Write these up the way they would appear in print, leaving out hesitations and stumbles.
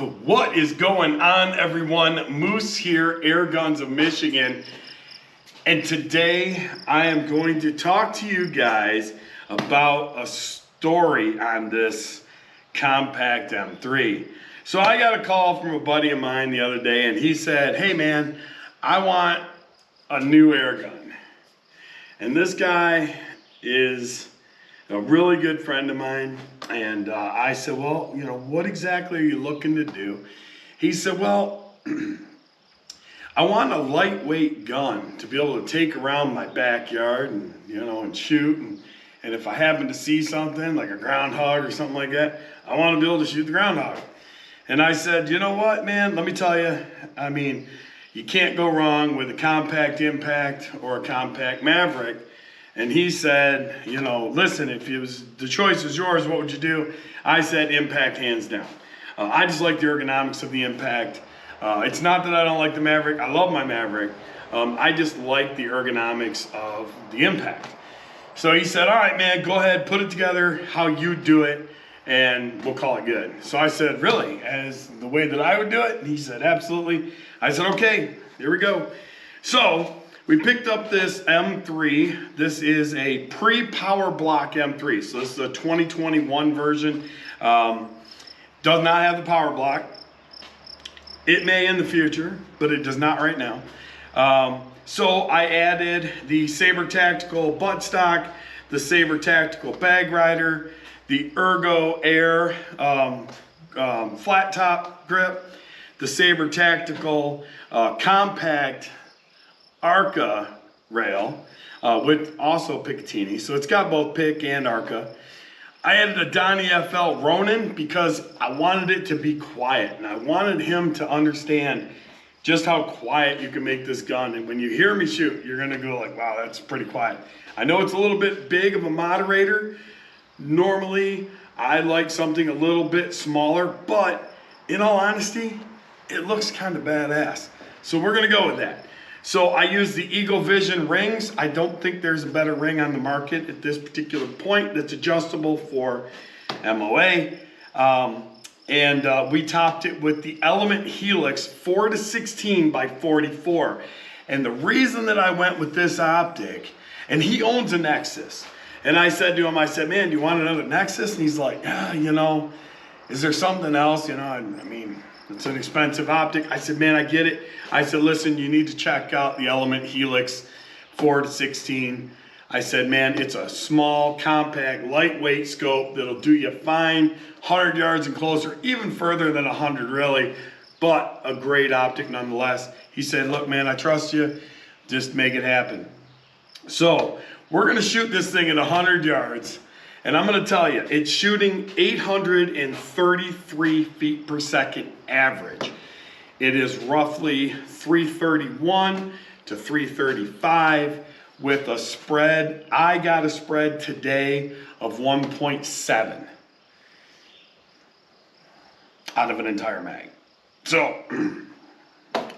What is going on, everyone? Moose here, Airguns of Michigan. And today I am going to talk to you guys about a story on this compact M3. So I got a call from a buddy of mine the other day, and he said, hey man, I want a new air gun. And this guy is a really good friend of mine. And I said, well, you know, what exactly are you looking to do? He said, well, I want a lightweight gun to be able to take around my backyard and, you know, and shoot. And if I happen to see something like a groundhog or something like that, I want to be able to shoot the groundhog. And I said, you know what, man, let me tell you, I mean, you can't go wrong with a compact impact or a compact Maverick. And he said, you know, listen, if it was, the choice was yours, what would you do? I said impact, hands down. I just like the ergonomics of the impact. It's not that I don't like the Maverick. I love my Maverick. I just like the ergonomics of the impact. So he said, all right, man, go ahead, put it together how you do it, and we'll call it good. So I said, really, as the way that I would do it? And he said, absolutely. I said, okay, here we go. So we picked up this M3. This is a pre-power block M3. So this is a 2021 version. Does not have the power block. It may in the future, but it does not right now. So I added the Saber Tactical buttstock, the Saber Tactical bag rider, the Ergo Air flat top grip, the Saber Tactical compact Arca rail with also Picatinny. So it's got both Pic and Arca. I added a Donny FL Ronin because I wanted it to be quiet, and I wanted him to understand just how quiet you can make this gun. And when you hear me shoot, you're gonna go like, wow, that's pretty quiet. I know it's a little bit big of a moderator. Normally, I like something a little bit smaller, but in all honesty, it looks kind of badass. So we're gonna go with that. So I use the Eagle Vision rings. I don't think there's a better ring on the market at this particular point that's adjustable for MOA. We topped it with the Element Helix 4-16 by 44. And the reason that I went with this optic, and he owns a Nexus. And I said to him, I said, man, do you want another Nexus? And he's like, yeah, you know, is there something else? You know, I mean, it's an expensive optic. I said, man, I get it. I said, listen, you need to check out the Element Helix 4-16. I said, man, it's a small, compact, lightweight scope that'll do you fine, 100 yards and closer, even further than 100 really, but a great optic nonetheless. He said, look, man, I trust you. Just make it happen. So we're gonna shoot this thing at 100 yards. And I'm gonna tell you, it's shooting 833 feet per second average. It is roughly 331 to 335 with a spread. I got a spread today of 1.7 out of an entire mag. So,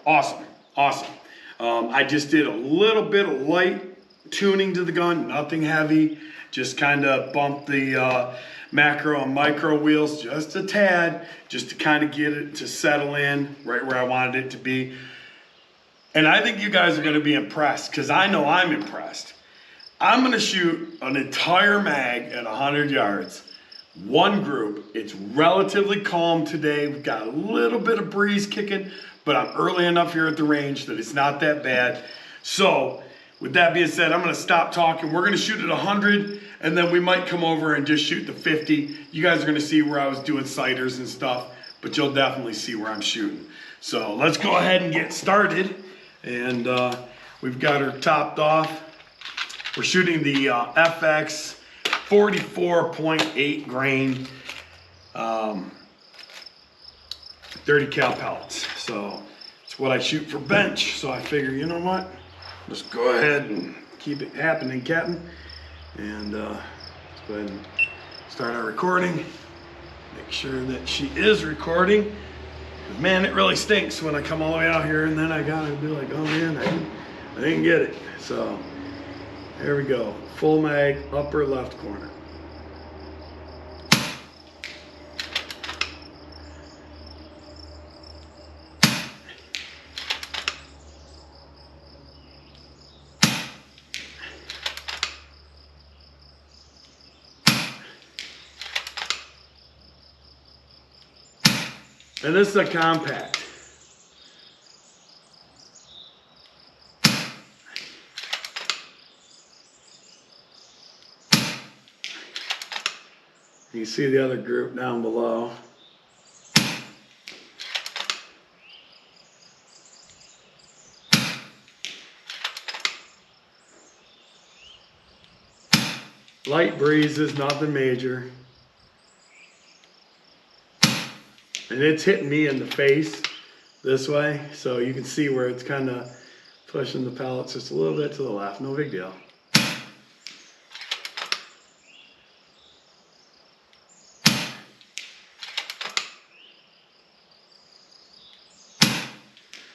awesome, awesome. I just did a little bit of light tuning to the gun, nothing heavy. Just kind of bumped the macro and micro wheels just a tad, just to kind of get it to settle in right where I wanted it to be. And I think you guys are going to be impressed, because I know I'm impressed. I'm going to shoot an entire mag at 100 yards, one group. It's relatively calm today. We've got a little bit of breeze kicking, but I'm early enough here at the range that it's not that bad. So with that being said, I'm gonna stop talking. We're gonna shoot at 100, and then we might come over and just shoot the 50. You guys are gonna see where I was doing sighters and stuff, but you'll definitely see where I'm shooting. So let's go ahead and get started. And we've got her topped off. We're shooting the FX 44.8 grain 30 cal pellets. So it's what I shoot for bench. So I figure, you know what? Let's go ahead and keep it happening, Captain. And let's go ahead and start our recording. Make sure that she is recording. Because man, it really stinks when I come all the way out here and then I gotta be like, oh man, I didn't get it. So there we go. Full mag, upper left corner. And this is a compact. You see the other group down below. Light breezes, nothing major. And it's hitting me in the face this way, so you can see where it's kind of pushing the pellets just a little bit to the left. No big deal.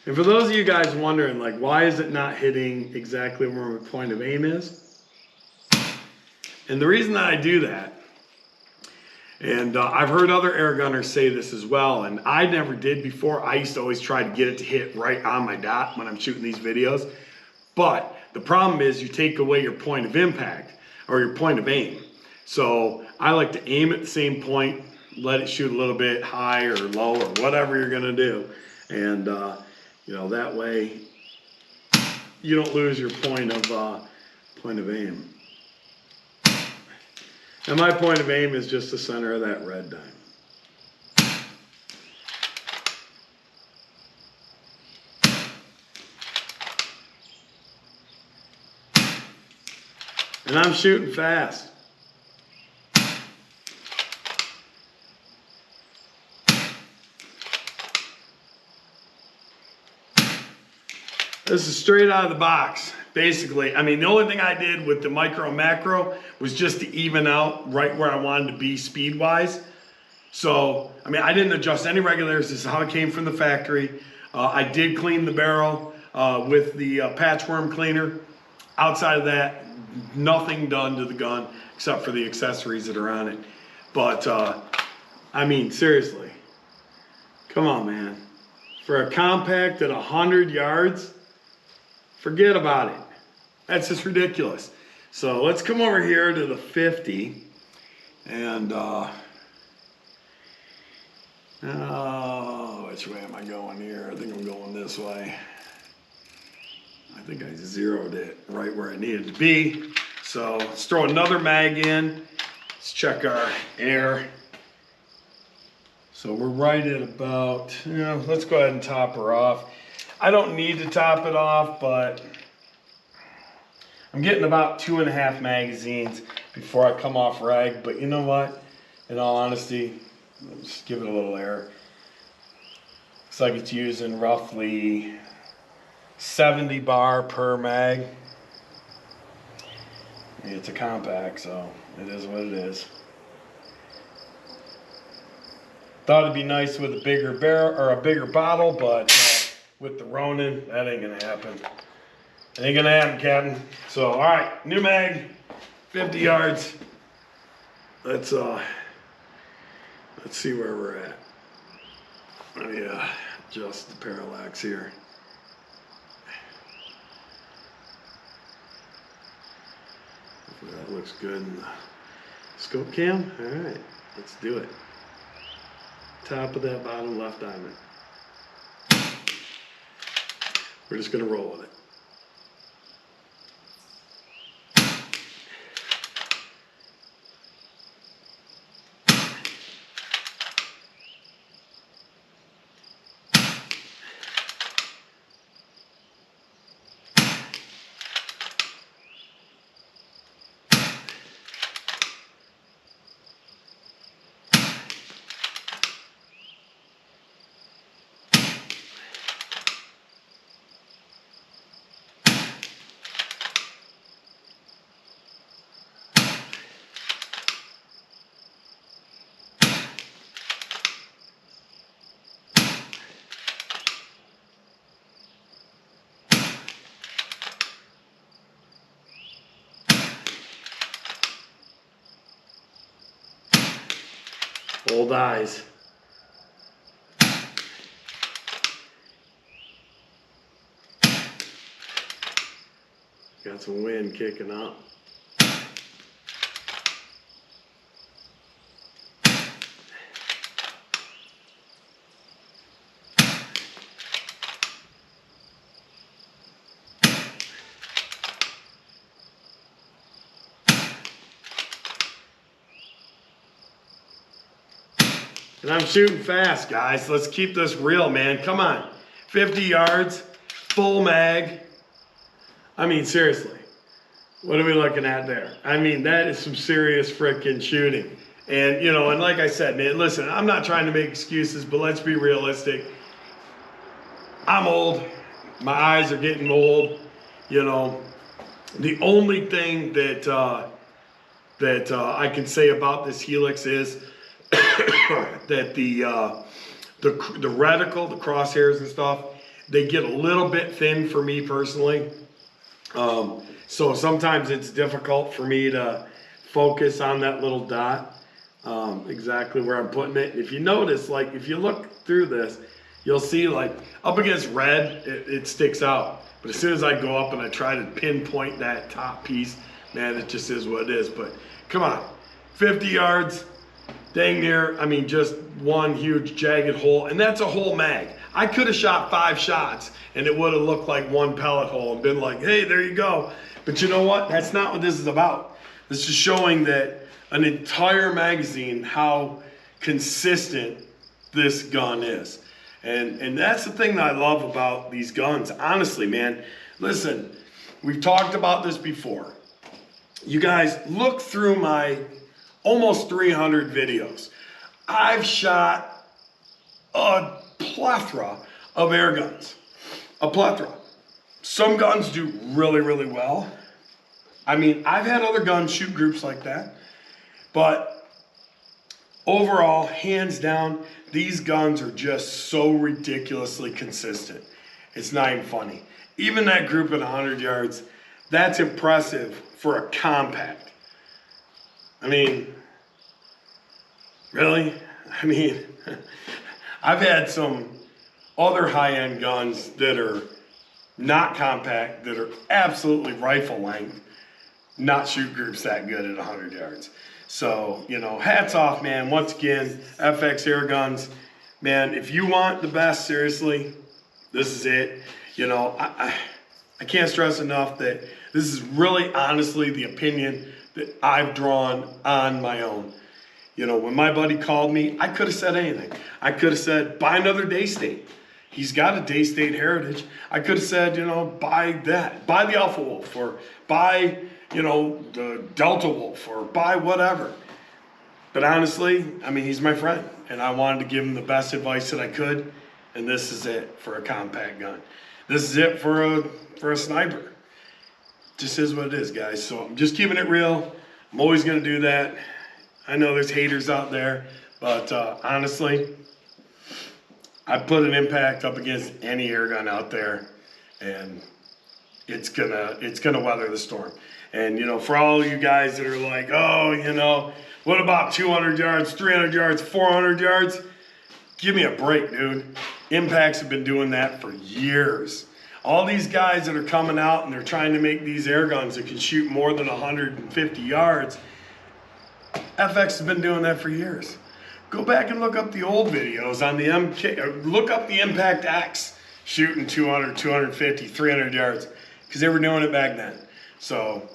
And for those of you guys wondering, like, why is it not hitting exactly where my point of aim is? And the reason that I do that, and I've heard other air gunners say this as well, and I never did before. I used to always try to get it to hit right on my dot when I'm shooting these videos. But the problem is you take away your point of impact or your point of aim. So I like to aim at the same point, let it shoot a little bit high or low or whatever you're gonna do. And you know, that way you don't lose your point of aim. And my point of aim is just the center of that red dime. And I'm shooting fast. This is straight out of the box, basically. I mean, the only thing I did with the micro and macro was just to even out right where I wanted to be speed-wise. So, I mean, I didn't adjust any regulators. This is how it came from the factory. I did clean the barrel with the Patchworm cleaner. Outside of that, nothing done to the gun except for the accessories that are on it. But, I mean, seriously, come on, man. For a compact at 100 yards, forget about it. That's just ridiculous. So let's come over here to the 50 and which way am I going here? I think I'm going this way. I think I zeroed it right where I needed to be. So let's throw another mag in. Let's check our air. So we're right at about, let's go ahead and top her off. I don't need to top it off, but I'm getting about 2.5 magazines before I come off rag. But you know what? In all honesty, let's give it a little air. Looks like it's using roughly 70 bar per mag. It's a compact, so it is what it is. Thought it'd be nice with a bigger barrel or a bigger bottle, but with the Ronin, that ain't gonna happen. Ain't gonna happen, Captain. So, all right, new mag, 50 yards. Let's see where we're at. Let me adjust the parallax here. Hopefully that looks good in the scope cam. All right, let's do it. Top of that bottom left diamond. We're just gonna roll with it. Old eyes. Got some wind kicking up. And I'm shooting fast, guys. Let's keep this real, man. Come on. 50 yards, full mag. I mean, seriously. What are we looking at there? I mean, that is some serious freaking shooting. And, you know, and like I said, man, listen, I'm not trying to make excuses, but let's be realistic. I'm old. My eyes are getting old. You know, the only thing that I can say about this Helix is that the reticle, the crosshairs and stuff, they get a little bit thin for me personally. So sometimes it's difficult for me to focus on that little dot, exactly where I'm putting it. If you notice, like if you look through this, you'll see like up against red, it sticks out. But as soon as I go up and I try to pinpoint that top piece, man, it just is what it is. But come on, 50 yards, dang near, I mean, just one huge jagged hole, and that's a whole mag. I could have shot 5 shots and it would have looked like one pellet hole and been like, hey, there you go. But you know what? That's not what this is about. This is showing that an entire magazine, how consistent this gun is. And that's the thing that I love about these guns. Honestly, man, listen, we've talked about this before. You guys, look through my almost 300 videos. I've shot a plethora of air guns. A plethora. Some guns do really, really well. I mean, I've had other gun shoot groups like that. But overall, hands down, these guns are just so ridiculously consistent. It's not even funny. Even that group at 100 yards, that's impressive for a compact. I mean, really? I mean, I've had some other high-end guns that are not compact, that are absolutely rifle length, not shoot groups that good at 100 yards. So, you know, hats off, man. Once again, FX Air Guns, man, if you want the best, seriously, this is it. You know, I can't stress enough that this is really honestly the opinion that I've drawn on my own. You know, when my buddy called me, I could have said anything. I could have said, buy another Day State. He's got a Day State heritage. I could have said, you know, buy that. Buy the Alpha Wolf, or buy, you know, the Delta Wolf, or buy whatever. But honestly, I mean, he's my friend, and I wanted to give him the best advice that I could, and this is it for a compact gun. This is it for a sniper. Just is what it is, guys. So I'm just keeping it real. I'm always going to do that. I know there's haters out there, but honestly, I put an impact up against any air gun out there, and it's gonna weather the storm. And you know, for all of you guys that are like, oh, you know, what about 200 yards, 300 yards, 400 yards? Give me a break, dude. Impacts have been doing that for years. All these guys that are coming out and they're trying to make these air guns that can shoot more than 150 yards, FX has been doing that for years. Go back and look up the old videos on the MK, look up the Impact X shooting 200, 250, 300 yards, because they were doing it back then. So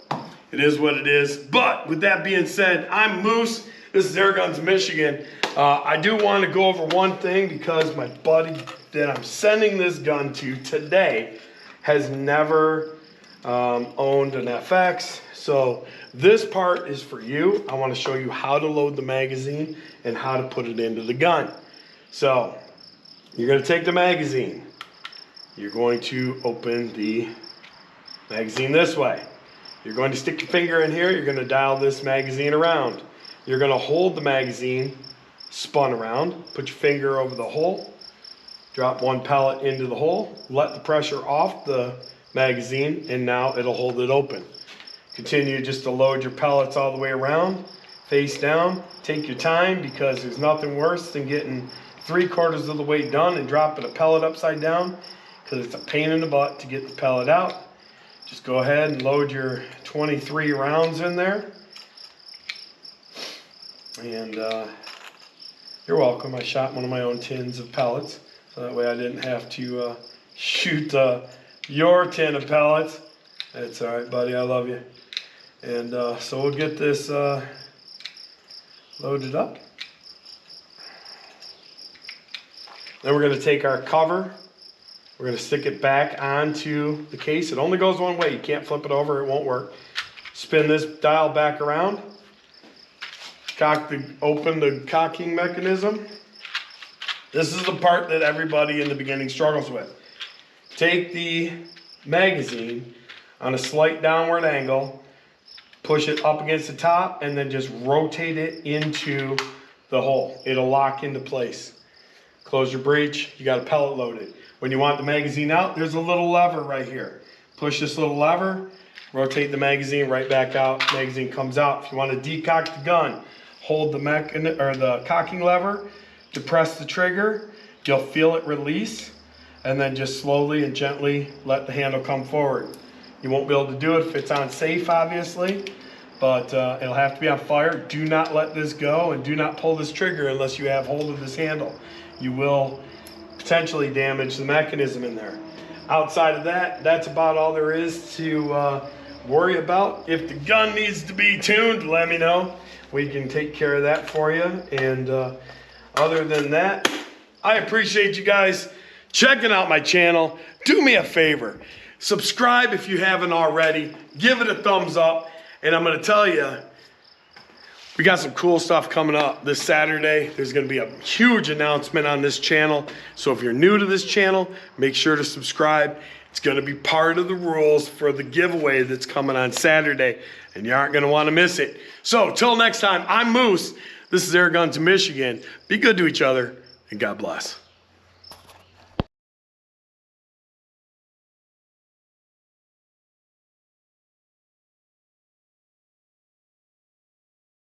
it is what it is. But with that being said, I'm Moose. This is Airguns of Michigan. I do want to go over one thing, because my buddy that I'm sending this gun to today has never owned an FX. So this part is for you. I want to show you how to load the magazine and how to put it into the gun. So you're going to take the magazine. You're going to open the magazine this way. You're going to stick your finger in here. You're going to dial this magazine around. You're going to hold the magazine spun around. Put your finger over the hole. Drop one pellet into the hole. Let the pressure off the magazine, and now it'll hold it open. Continue just to load your pellets all the way around, face down. Take your time, because there's nothing worse than getting 3/4 of the way done and dropping a pellet upside down, because it's a pain in the butt to get the pellet out. Just go ahead and load your 23 rounds in there. And you're welcome. I shot one of my own tins of pellets, so that way I didn't have to shoot your tin of pellets. That's all right, buddy. I love you. And so we'll get this loaded up. Then we're going to take our cover. We're going to stick it back onto the case. It only goes one way. You can't flip it over. It won't work. Spin this dial back around. Open the cocking mechanism. This is the part that everybody in the beginning struggles with. Take the magazine on a slight downward angle, push it up against the top, and then just rotate it into the hole. It'll lock into place. Close your breech, you got a pellet loaded. When you want the magazine out, there's a little lever right here. Push this little lever, rotate the magazine right back out, magazine comes out. If you want to decock the gun, hold the cocking lever, depress the trigger, you'll feel it release, and then just slowly and gently let the handle come forward. You won't be able to do it if it's on safe, obviously, but it'll have to be on fire. Do not let this go, and do not pull this trigger unless you have hold of this handle. You will potentially damage the mechanism in there. Outside of that, that's about all there is to worry about. If the gun needs to be tuned, let me know. We can take care of that for you. And other than that, I appreciate you guys checking out my channel. Do me a favor. Subscribe if you haven't already. Give it a thumbs up. And I'm going to tell you, we got some cool stuff coming up this Saturday. There's going to be a huge announcement on this channel. So if you're new to this channel, make sure to subscribe. It's going to be part of the rules for the giveaway that's coming on Saturday. And you aren't going to want to miss it. So till next time, I'm Moose. This is Airguns of Michigan. Be good to each other, and God bless.